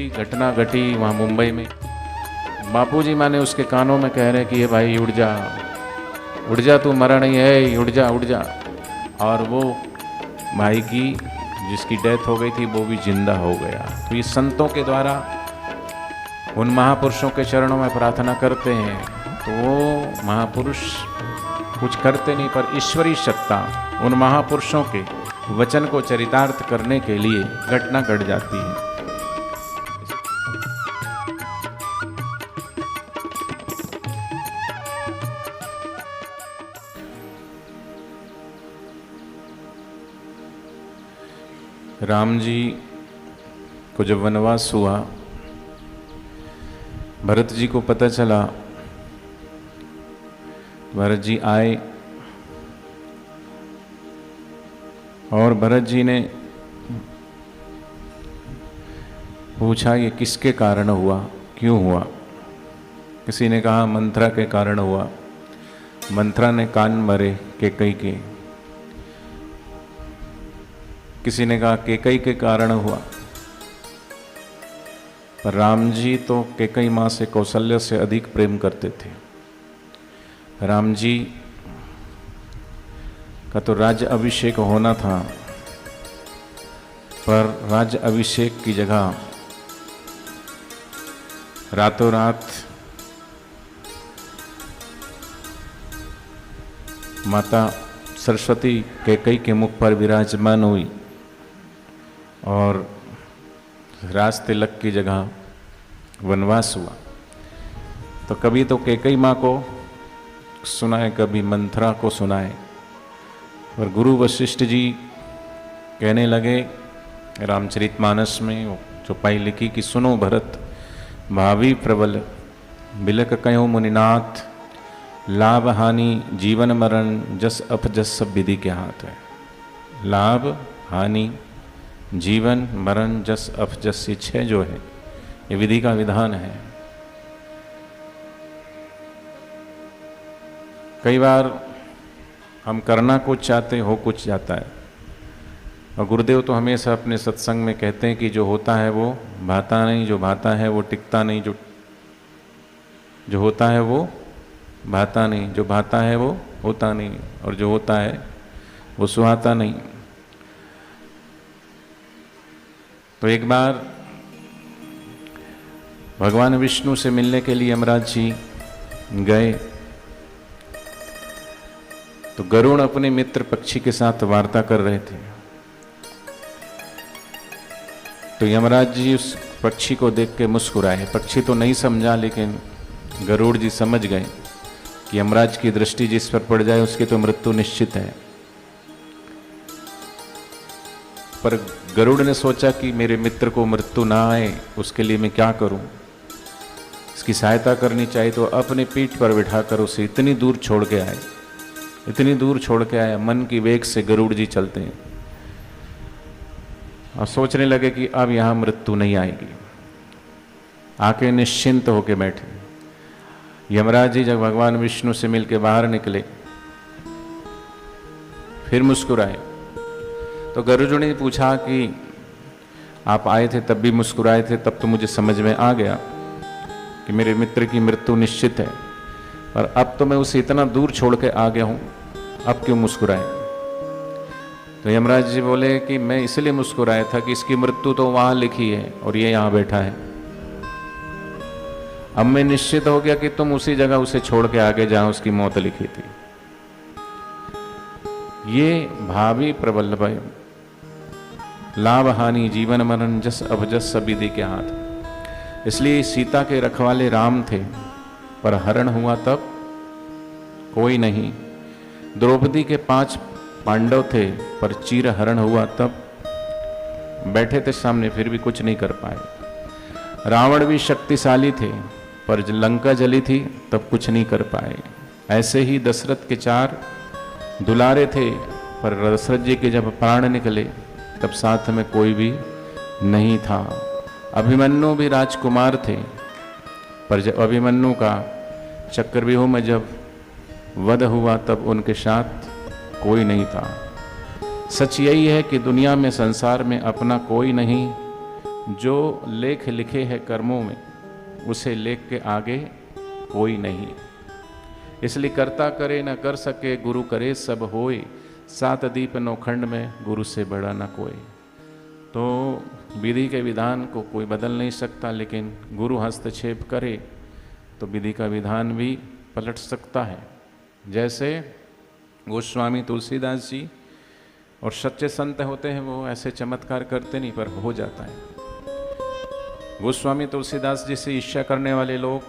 घटना घटी वहाँ मुंबई में। बापूजी माने उसके कानों में कह रहे कि ये भाई उठ जा तू मरा नहीं है, उठ जा। और वो भाई की जिसकी डेथ हो गई थी वो भी जिंदा हो गया। तो ये संतों के द्वारा उन महापुरुषों के चरणों में प्रार्थना करते हैं तो वो महापुरुष कुछ करते नहीं, पर ईश्वरी सत्ता उन महापुरुषों के वचन को चरितार्थ करने के लिए घटना घट जाती है। राम जी को जब वनवास हुआ, भरत जी को पता चला, भरत जी आए और भरत जी ने पूछा ये किसके कारण हुआ, क्यों हुआ। किसी ने कहा मंथरा के कारण हुआ, मंथरा ने कान मरे कैकई के। किसी ने कहा कैकई के कारण हुआ, पर राम जी तो कैकई माँ से, कौशल्य से अधिक प्रेम करते थे। राम जी का तो राज्य अभिषेक होना था, पर राज्य अभिषेक की जगह रातों रात माता सरस्वती कैकई के मुख पर विराजमान हुई और राज तिलक की जगह वनवास हुआ। तो कभी तो कैकई माँ को सुनाए, कभी मंथरा को सुनाए। और गुरु वशिष्ठ जी कहने लगे रामचरितमानस में चौपाई लिखी कि सुनो भरत भावी प्रबल बिलक कयो मुनिनाथ, लाभ हानि जीवन मरण जस अपजस सब विधि के हाथ है। लाभ हानि जीवन मरण जस अपजस, ये 6 जो है ये विधि का विधान है। कई बार हम करना कुछ चाहते हो कुछ जाता है, और गुरुदेव तो हमेशा अपने सत्संग में कहते हैं कि जो होता है वो भाता नहीं, जो भाता है वो टिकता नहीं, जो होता है वो भाता नहीं, जो भाता है वो होता नहीं, और जो होता है वो सुहाता नहीं। तो एक बार भगवान विष्णु से मिलने के लिए यमराज जी गए, तो गरुड़ अपने मित्र पक्षी के साथ वार्ता कर रहे थे। तो यमराज जी उस पक्षी को देख के मुस्कुराए। पक्षी तो नहीं समझा, लेकिन गरुड़ जी समझ गए कि यमराज की दृष्टि जिस पर पड़ जाए उसकी तो मृत्यु निश्चित है। पर गरुड़ ने सोचा कि मेरे मित्र को मृत्यु ना आए उसके लिए मैं क्या करूं, इसकी सहायता करनी चाहिए। तो अपने पीठ पर बिठाकर उसे इतनी दूर छोड़ के आए, इतनी दूर छोड़ के आया, मन की वेग से गरुड़ जी चलते हैं और सोचने लगे कि अब यहां मृत्यु नहीं आएगी। आके निश्चिंत होके बैठे। यमराज जी जब भगवान विष्णु से मिलकर बाहर निकले, फिर मुस्कुराए। तो गरुड़ ने पूछा कि आप आए थे तब भी मुस्कुराए थे, तब तो मुझे समझ में आ गया कि मेरे मित्र की मृत्यु निश्चित है, पर अब तो मैं उसे इतना दूर छोड़ के आ गया हूं, अब क्यों मुस्कुराए। तो यमराज जी बोले कि मैं इसलिए मुस्कुराया था कि इसकी मृत्यु तो वहां लिखी है और ये यहां बैठा है। अब मैं निश्चित हो गया कि तुम उसी जगह उसे छोड़ के आगे जहां उसकी मौत लिखी थी। ये भावी प्रबल भय, लाभ हानि जीवन मरण जस अभजस सब विधि के हाथ। इसलिए सीता के रखवाले राम थे, पर हरण हुआ तब कोई नहीं। द्रौपदी के 5 पांडव थे, पर चीर हरण हुआ तब बैठे थे सामने, फिर भी कुछ नहीं कर पाए। रावण भी शक्तिशाली थे, पर लंका जली थी तब कुछ नहीं कर पाए। ऐसे ही दशरथ के 4 दुलारे थे, पर दशरथ जी के जब प्राण निकले तब साथ में कोई भी नहीं था। अभिमन्यु भी राजकुमार थे, पर जब अभिमन्यु का चक्रव्यूह में जब वध हुआ तब उनके साथ कोई नहीं था। सच यही है कि दुनिया में, संसार में अपना कोई नहीं, जो लेख लिखे हैं कर्मों में, उसे लेख के आगे कोई नहीं। इसलिए करता करे न कर सके, गुरु करे सब होए, सात दीप नौखंड में गुरु से बड़ा न कोई। तो विधि के विधान को कोई बदल नहीं सकता, लेकिन गुरु हस्तक्षेप करे तो विधि का विधान भी पलट सकता है। जैसे गोस्वामी तुलसीदास जी और सच्चे संत होते हैं, वो ऐसे चमत्कार करते नहीं, पर हो जाता है। गोस्वामी तुलसीदास जी से ईर्ष्या करने वाले लोग,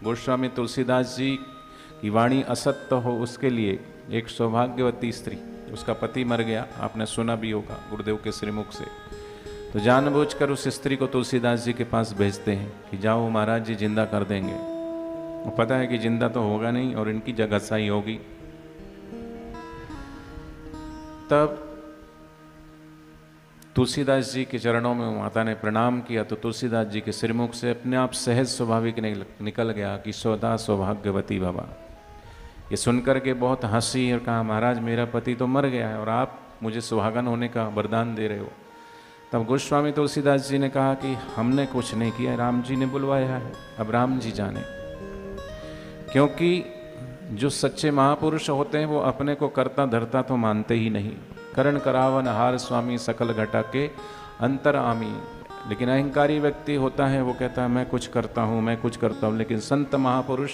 गोस्वामी तुलसीदास जी की वाणी असत्य हो उसके लिए एक सौभाग्यवती स्त्री, उसका पति मर गया, आपने सुना भी होगा गुरुदेव के श्रीमुख से, तो जानबूझकर उस स्त्री को तुलसीदास जी के पास भेजते हैं कि जाओ महाराज जी जिंदा कर देंगे। वो पता है कि जिंदा तो होगा नहीं और इनकी जगतसाई होगी। तब तुलसीदास जी के चरणों में माता ने प्रणाम किया, तो तुलसीदास जी के श्रीमुख से अपने आप सहज स्वाभाविक निकल गया कि सौदा सौभाग्यवती बाबा। ये सुनकर के बहुत हंसी और कहा, महाराज मेरा पति तो मर गया है और आप मुझे सुहागन होने का वरदान दे रहे हो। तब गोस्वामी तुलसीदास जी ने कहा कि हमने कुछ नहीं किया, राम जी ने बुलवाया है, अब राम जी जाने। क्योंकि जो सच्चे महापुरुष होते हैं वो अपने को करता धरता तो मानते ही नहीं। करण करावन हार स्वामी सकल घटा के अंतर आमी। लेकिन अहंकारी व्यक्ति होता है, वो कहता है मैं कुछ करता हूँ, मैं कुछ करता हूँ। लेकिन संत महापुरुष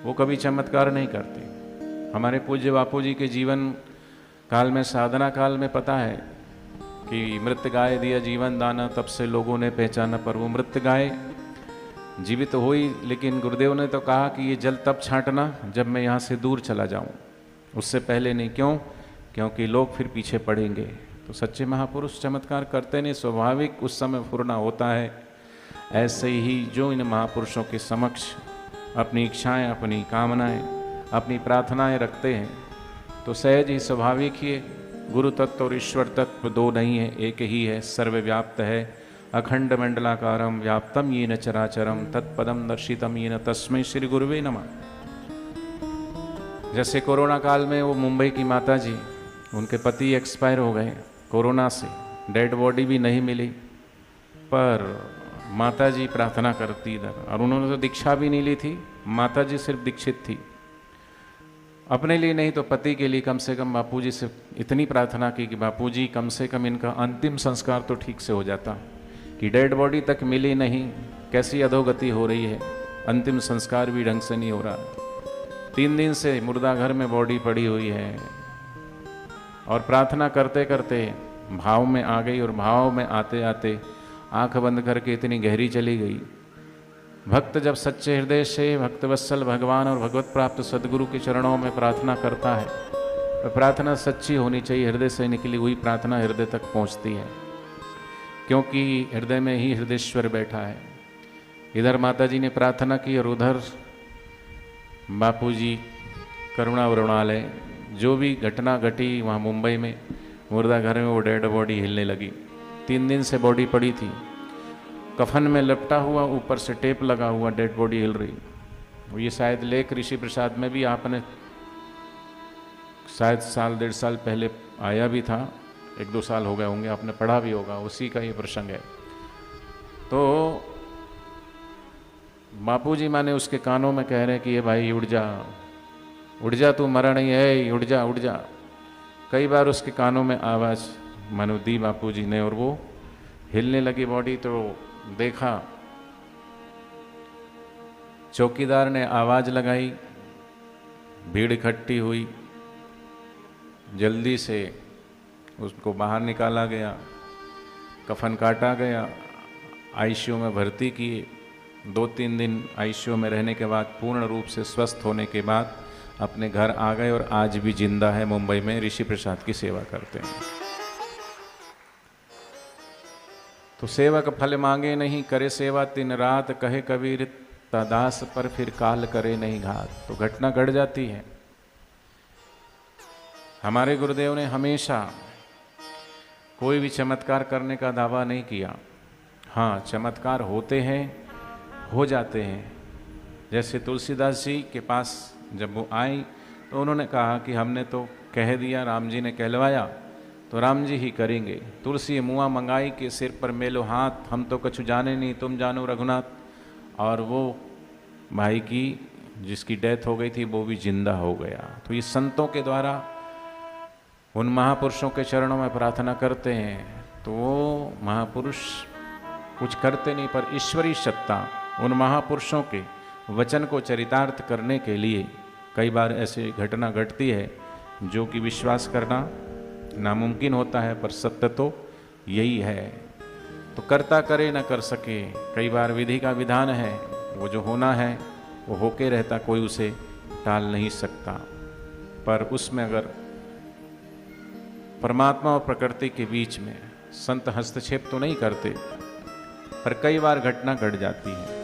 वो कभी चमत्कार नहीं करते। हमारे पूज्य बापू जी के जीवन काल में, साधना काल में पता है कि मृत गाय दिया जीवन दाना, तब से लोगों ने पहचाना। पर वो मृत गाय जीवित हुई, लेकिन गुरुदेव ने तो कहा कि ये जल तब छांटना जब मैं यहाँ से दूर चला जाऊँ, उससे पहले नहीं। क्यों? क्योंकि लोग फिर पीछे पड़ेंगे। तो सच्चे महापुरुष चमत्कार करते नहीं, स्वाभाविक उस समय फुरना होता है। ऐसे ही जो इन महापुरुषों के समक्ष अपनी इच्छाएं, अपनी कामनाएं, अपनी प्रार्थनाएं रखते हैं, तो सहज ही स्वाभाविक ही गुरु तत्व और ईश्वर तत्व दो नहीं है, एक ही है, सर्वव्याप्त है। अखंड मंडलाकारम व्याप्तम येन चराचरम तत्पदम दर्शितम येन तस्मै श्री गुरुवे नमः। जैसे कोरोना काल में वो मुंबई की माता जी, उनके पति एक्सपायर हो गए कोरोना से, डेड बॉडी भी नहीं मिली, पर माता जी प्रार्थना करती इधर। और उन्होंने तो दीक्षा भी नहीं ली थी, माता जी सिर्फ दीक्षित थी। अपने लिए नहीं तो पति के लिए कम से कम बापूजी से इतनी प्रार्थना की कि बापूजी कम से कम इनका अंतिम संस्कार तो ठीक से हो जाता, कि डेड बॉडी तक मिली नहीं, कैसी अधोगति हो रही है, अंतिम संस्कार भी ढंग से नहीं हो रहा। 3 दिन से मुर्दा घर में बॉडी पड़ी हुई है। और प्रार्थना करते करते भाव में आ गई, और भाव में आते आते आंख बंद करके इतनी गहरी चली गई। भक्त जब सच्चे हृदय से भक्तवत्सल भगवान और भगवत प्राप्त सदगुरु के चरणों में प्रार्थना करता है, तो प्रार्थना सच्ची होनी चाहिए। हृदय से निकली हुई प्रार्थना हृदय तक पहुंचती है, क्योंकि हृदय में ही हृदयेश्वर बैठा है। इधर माता जी ने प्रार्थना की और उधर बापूजी करुणा वरुणालय, जो भी घटना घटी वहाँ मुंबई में मुर्दा घर में, वो डेड बॉडी हिलने लगी। 3 दिन से बॉडी पड़ी थी, कफन में लपटा हुआ, ऊपर से टेप लगा हुआ, डेड बॉडी हिल रही। ये शायद लेख ऋषि प्रसाद में भी आपने शायद 1.5 साल पहले आया भी था, 1-2 साल हो गए होंगे, आपने पढ़ा भी होगा, उसी का ये प्रसंग है। तो बापूजी माने उसके कानों में कह रहे हैं कि ये भाई उड़ जा, उड़ जा, तू मरा नहीं है, उड़ जा उड़ जा। कई बार उसके कानों में आवाज़ मानो दी बापूजी ने, और वो हिलने लगी बॉडी। तो देखा, चौकीदार ने आवाज़ लगाई, भीड़ इकट्ठी हुई, जल्दी से उसको बाहर निकाला गया, कफन काटा गया, आईसीयू में भर्ती किए। 2-3 दिन आईसीयू में रहने के बाद पूर्ण रूप से स्वस्थ होने के बाद अपने घर आ गए, और आज भी जिंदा है, मुंबई में ऋषि प्रसाद की सेवा करते हैं। तो सेवक फल मांगे नहीं, करे सेवा 3 रात, कहे कबीर दास पर फिर काल करे नहीं घात। तो घटना घट जाती है। हमारे गुरुदेव ने हमेशा कोई भी चमत्कार करने का दावा नहीं किया। हाँ, चमत्कार होते हैं, हो जाते हैं। जैसे तुलसीदास जी के पास जब वो आई तो उन्होंने कहा कि हमने तो कह दिया, राम जी ने कहलवाया, तो राम जी ही करेंगे। तुलसी मुआ मंगाई के सिर पर मेलो हाथ, हम तो कछु जाने नहीं तुम जानो रघुनाथ। और वो भाई की जिसकी डेथ हो गई थी वो भी जिंदा हो गया। तो ये संतों के द्वारा उन महापुरुषों के चरणों में प्रार्थना करते हैं तो वो महापुरुष कुछ करते नहीं, पर ईश्वरी सत्ता उन महापुरुषों के वचन को चरितार्थ करने के लिए कई बार ऐसी घटना घटती है जो कि विश्वास करना नामुमकिन होता है, पर सत्य तो यही है। तो करता करे न कर सके, कई बार विधि का विधान है, वो जो होना है वो होके रहता, कोई उसे टाल नहीं सकता। पर उसमें अगर परमात्मा और प्रकृति के बीच में संत हस्तक्षेप तो नहीं करते, पर कई बार घटना घट जाती है।